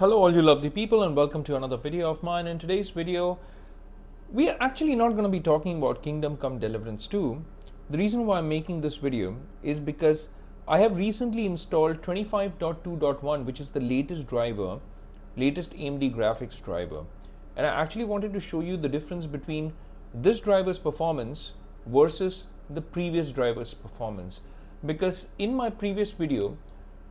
Hello all you lovely people and welcome to another video of mine. In today's video, we are actually not going to be talking about Kingdom Come Deliverance 2. The reason why I'm making this video is because I have recently installed 25.2.1, which is the latest driver, latest AMD graphics driver. And I actually wanted to show you the difference between this driver's performance versus the previous driver's performance. Because in my previous video,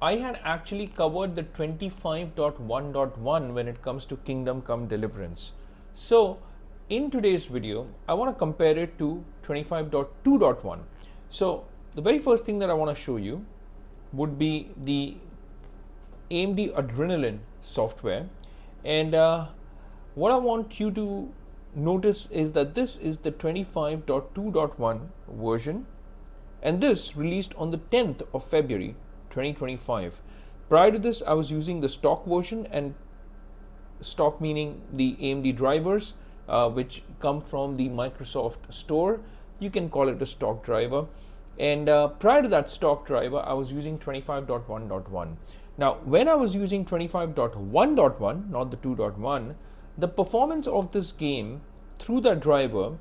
I had actually covered the 25.1.1 when it comes to Kingdom Come Deliverance. So in today's video, I want to compare it to 25.2.1. So the very first thing that I want to show you would be the AMD Adrenaline software. And what I want you to notice is that this is the 25.2.1 version, and this released on the 10th of February 2025. Prior to this, I was using the stock version, and stock meaning the AMD drivers, which come from the Microsoft store. You can call it a stock driver. And prior to that stock driver, I was using 25.1.1. Now, when I was using 25.1.1, not the 2.1, the performance of this game through that driver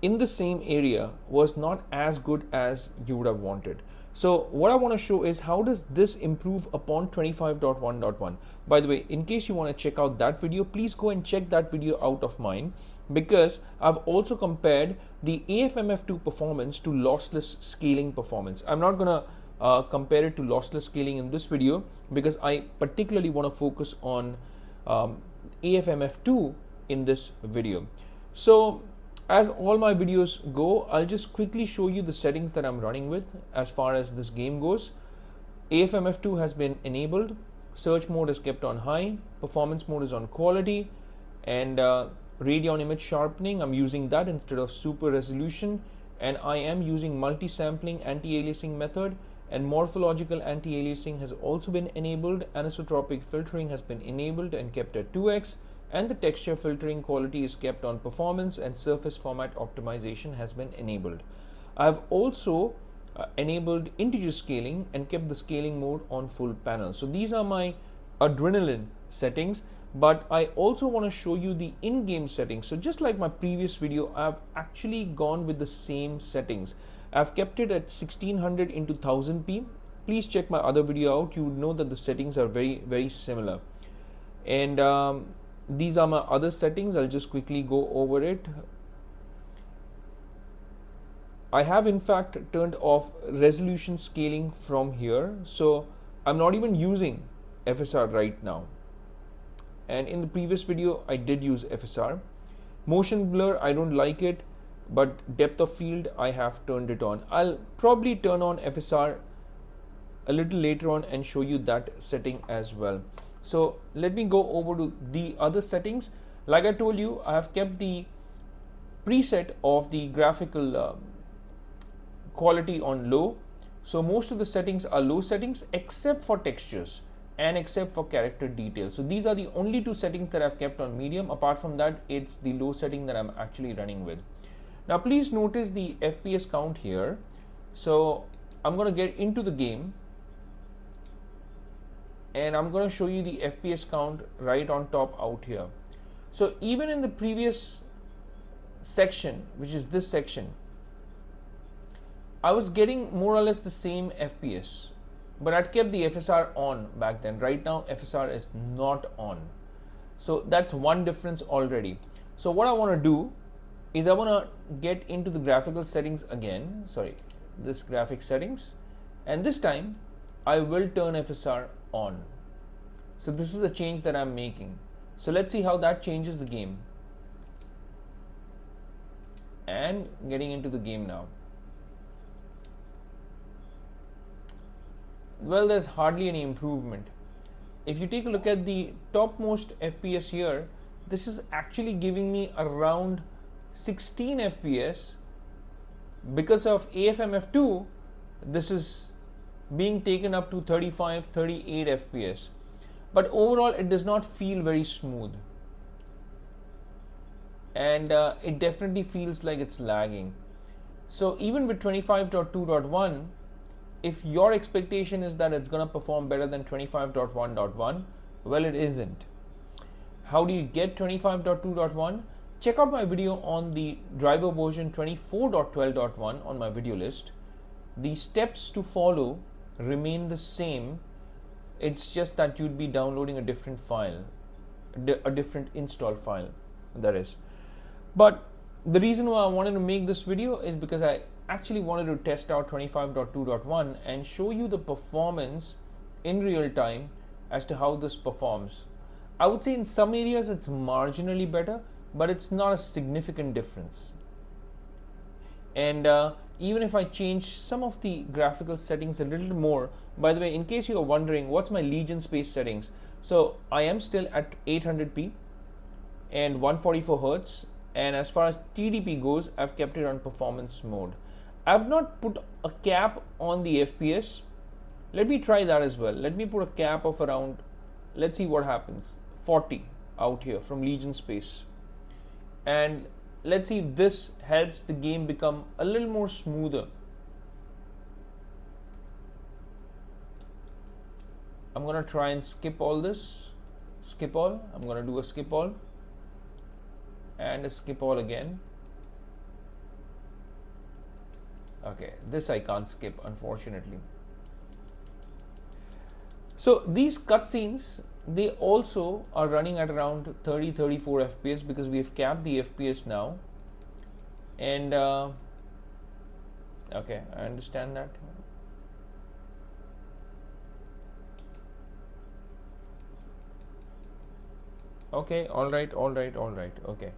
in the same area was not as good as you would have wanted. So what I want to show is how does this improve upon 25.1.1. By the way, in case you want to check out that video, please go and check that video out of mine, because I've also compared the AFMF2 performance to lossless scaling performance. I'm not going to compare it to lossless scaling in this video because I particularly want to focus on AFMF2 in this video. So as all my videos go, I'll just quickly show you the settings that I'm running with as far as this game goes. AFMF2 has been enabled, search mode is kept on high, performance mode is on quality, and Radeon image sharpening, I'm using that instead of super resolution, and I am using multi-sampling anti-aliasing method, and morphological anti-aliasing has also been enabled, anisotropic filtering has been enabled and kept at 2x, and the texture filtering quality is kept on performance, and surface format optimization has been enabled. I have also enabled integer scaling and kept the scaling mode on full panel. So these are my Adrenaline settings, but I also want to show you the in-game settings. So just like my previous video, I've actually gone with the same settings. I've kept it at 1600 into 1000p. Please check my other video out. You would know that the settings are very similar. And these are my other settings. I'll just quickly go over it. I have in fact turned off resolution scaling from here. So I'm not even using FSR right now. And in the previous video, I did use FSR. Motion blur, I don't like it, but depth of field, I have turned it on. I'll probably turn on FSR a little later on and show you that setting as well. So let me go over to the other settings. Like I told you, I have kept the preset of the graphical quality on low. So most of the settings are low settings except for textures and except for character details. So these are the only two settings that I've kept on medium. Apart from that, it's the low setting that I'm actually running with. Now please notice the FPS count here. So I'm going to get into the game, and I'm going to show you the FPS count right on top out here. So even in the previous section, which is this section, I was getting more or less the same FPS, but I'd kept the FSR on back then. Right now, FSR is not on. So that's one difference already. So what I want to do is I want to get into the graphical settings again. Sorry, this graphic settings. And this time, I will turn FSR on. So this is a change that I'm making. So let's see how that changes the game. And getting into the game now. Well, there's hardly any improvement. If you take a look at the topmost FPS here, this is actually giving me around 16 FPS. Because of AFMF2, this is being taken up to 35, 38 FPS. But overall, it does not feel very smooth. And it definitely feels like it's lagging. So even with 25.2.1, if your expectation is that it's going to perform better than 25.1.1, well, it isn't. how do you get 25.2.1? Check out my video on the driver version 24.12.1 on my video list. The steps to follow remain the same. It's just that you'd be downloading a different file, a different install file, that is. But the reason why I wanted to make this video is because I actually wanted to test out 25.2.1 and show you the performance in real time as to how this performs. I would say in some areas it's marginally better, but it's not a significant difference. And even if I change some of the graphical settings a little more, by the way, in case you are wondering what's my Legion space settings, so I am still at 800p and 144 Hz, and as far as TDP goes, I've kept it on performance mode. I've not put a cap on the FPS. Let me try that as well. Let me put a cap of around, let's see what happens, 40 out here from Legion space. And let's see if this helps the game become a little more smoother. I'm going to try and skip all this. Skip all. I'm going to do a skip all. And a skip all again. Okay, this I can't skip, unfortunately. So these cutscenes, they also are running at around 30-34 FPS because we have capped the FPS now. And okay, I understand that. Okay, all right. Okay,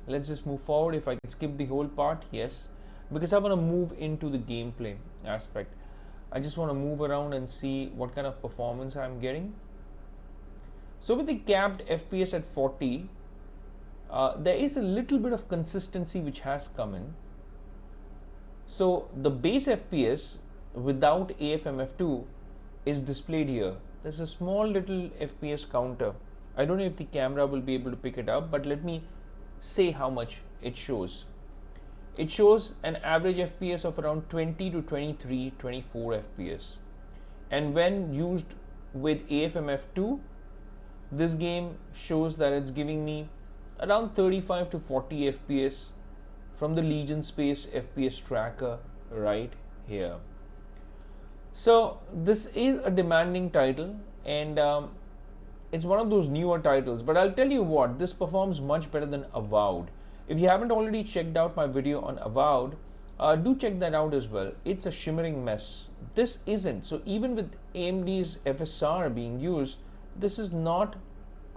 let's just move forward. If I can skip the whole part, yes, because I want to move into the gameplay aspect. I just want to move around and see what kind of performance I'm getting. So with the capped FPS at 40, there is a little bit of consistency which has come in. So the base FPS without AFMF2 is displayed here. There's a small little FPS counter. I don't know if the camera will be able to pick it up, but let me say how much it shows. It shows an average FPS of around 20 to 23, 24 FPS. And when used with AFMF2, this game shows that it's giving me around 35 to 40 FPS from the Legion Space FPS tracker right here. So this is a demanding title, and it's one of those newer titles, but I'll tell you what, this performs much better than Avowed. If you haven't already checked out my video on Avowed, do check that out as well. It's a shimmering mess. This isn't. So even with AMD's FSR being used, this is not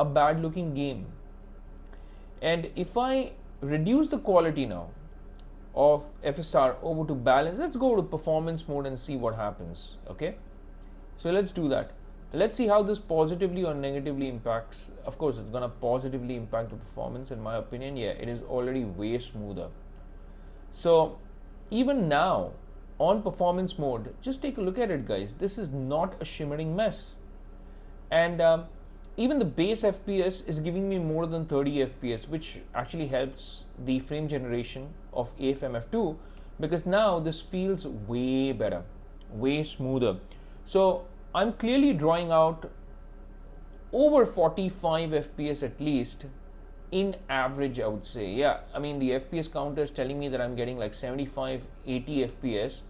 a bad looking game. And if I reduce the quality now of FSR over to balance, let's go to performance mode and see what happens. Okay, so let's do that. Let's see how this positively or negatively impacts. Of course, it's gonna positively impact the performance, in my opinion. Yeah, it is already way smoother. So even now on performance mode, just take a look at it, guys. This is not a shimmering mess. And even the base FPS is giving me more than 30 FPS, which actually helps the frame generation of AFMF2, because now this feels way better, way smoother. So I'm clearly drawing out over 45 FPS at least in average, I would say. Yeah, I mean, the FPS counter is telling me that I'm getting like 75, 80 FPS.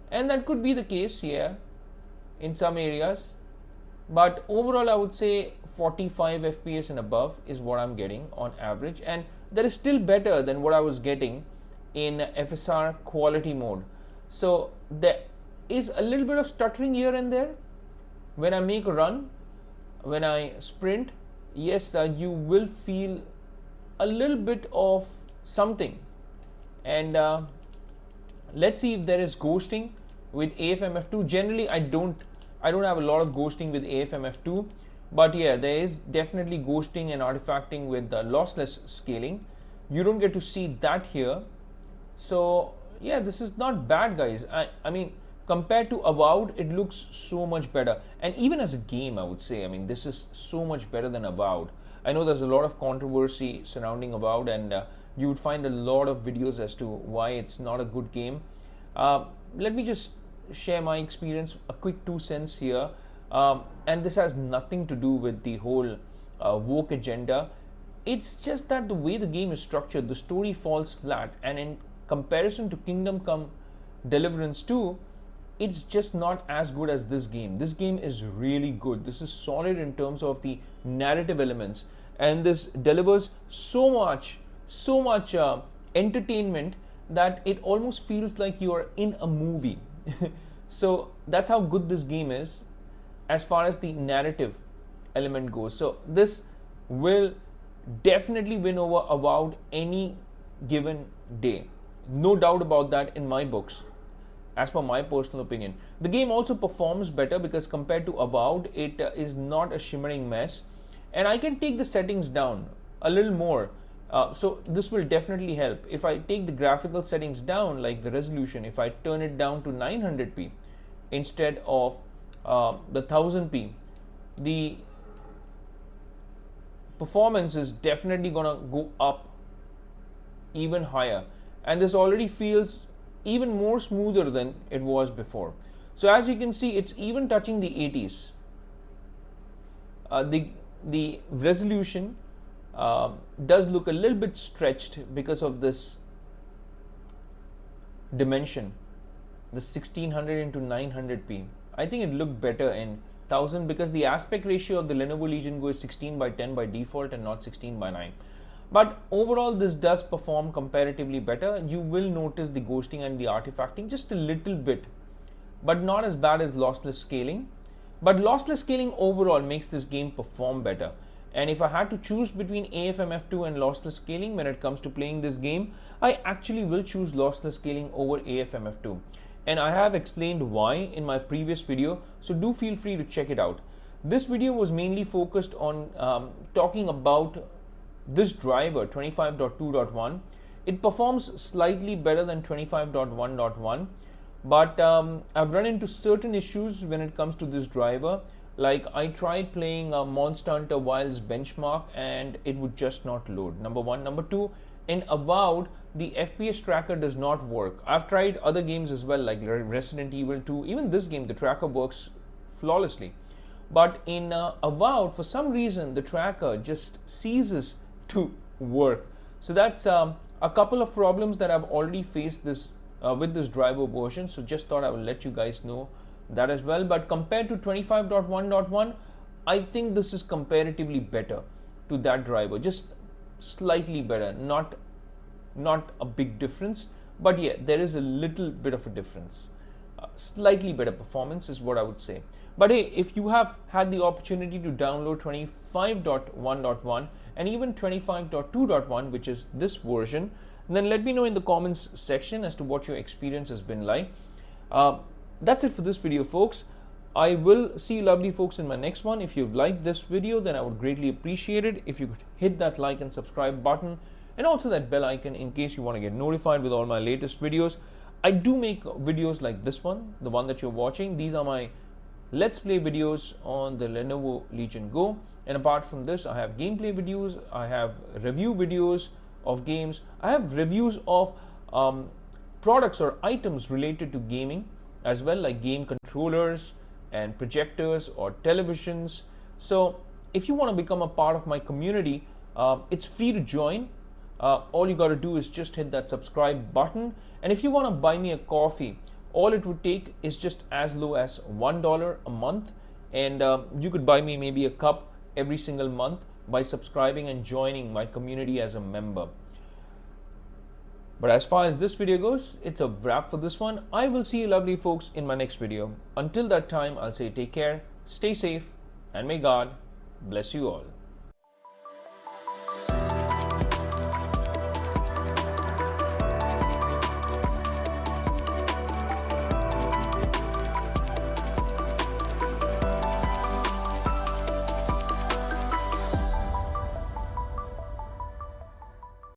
And that could be the case, yeah, in some areas. But overall, I would say 45 FPS and above is what I'm getting on average. And that is still better than what I was getting in FSR quality mode. So there is a little bit of stuttering here and there. When I make a run, when I sprint, yes, you will feel a little bit of something. And let's see if there is ghosting with AFMF2. Generally, I don't have a lot of ghosting with AFMF2, but yeah, there is definitely ghosting and artifacting with lossless scaling. You don't get to see that here. So yeah, this is not bad, guys. I mean, compared to Avowed, it looks so much better. And even as a game, I would say, I mean, this is so much better than Avowed. I know there's a lot of controversy surrounding Avowed, and you would find a lot of videos as to why it's not a good game. Let me just share my experience, a quick 2 cents here. And this has nothing to do with the whole woke agenda. It's just that the way the game is structured, the story falls flat, and in comparison to Kingdom Come Deliverance 2, it's just not as good as this game. This game is really good. This is solid in terms of the narrative elements, and this delivers so much entertainment that it almost feels like you are in a movie. So that's how good this game is as far as the narrative element goes. So this will definitely win over Avowed any given day. No doubt about that in my books, as per my personal opinion. The game also performs better because compared to Avowed, it is not a shimmering mess. And I can take the settings down a little more. So this will definitely help. If I take the graphical settings down, like the resolution, if I turn it down to 900p instead of the 1000p, the performance is definitely gonna go up even higher, and this already feels even more smoother than it was before. So as you can see, it's even touching the 80s. The resolution does look a little bit stretched because of this dimension, the 1600 into 900p. I think it looked better in 1000 because the aspect ratio of the Lenovo Legion Go is 16:10 by default and not 16:9. But overall, this does perform comparatively better. You will notice the ghosting and the artifacting just a little bit, but not as bad as lossless scaling. But lossless scaling overall makes this game perform better. And if I had to choose between AFMF2 and lossless scaling when it comes to playing this game, I actually will choose lossless scaling over AFMF2. And I have explained why in my previous video, so do feel free to check it out. This video was mainly focused on talking about this driver 25.2.1. It performs slightly better than 25.1.1, but I've run into certain issues when it comes to this driver. Like I tried playing Monster Hunter Wilds benchmark and it would just not load, number one. Number two, in Avowed, the FPS tracker does not work. I've tried other games as well, like Resident Evil 2. Even this game, the tracker works flawlessly. But in Avowed, for some reason, the tracker just ceases to work. So that's a couple of problems that I've already faced this with this driver version. So just thought I will let you guys know that as well. But compared to 25.1.1, I think this is comparatively better to that driver. Just slightly better, not a big difference, but yeah, there is a little bit of a difference. Slightly better performance is what I would say. But hey, if you have had the opportunity to download 25.1.1 and even 25.2.1, which is this version, then let me know in the comments section as to what your experience has been like. That's it for this video, folks. I will see you lovely folks in my next one. If you've liked this video, then I would greatly appreciate it if you could hit that like and subscribe button and also that bell icon in case you want to get notified with all my latest videos. I do make videos like this one, the one that you're watching. These are my Let's Play videos on the Lenovo Legion Go. And apart from this, I have gameplay videos, I have review videos of games, I have reviews of products or items related to gaming as well, like game controllers and projectors or televisions. So if you want to become a part of my community, it's free to join. All you got to do is just hit that subscribe button. And if you want to buy me a coffee, all it would take is just as low as $1 a month. And you could buy me maybe a cup every single month by subscribing and joining my community as a member. But as far as this video goes, it's a wrap for this one. I will see you lovely folks in my next video. Until that time, I'll say take care, stay safe, and may God bless you all.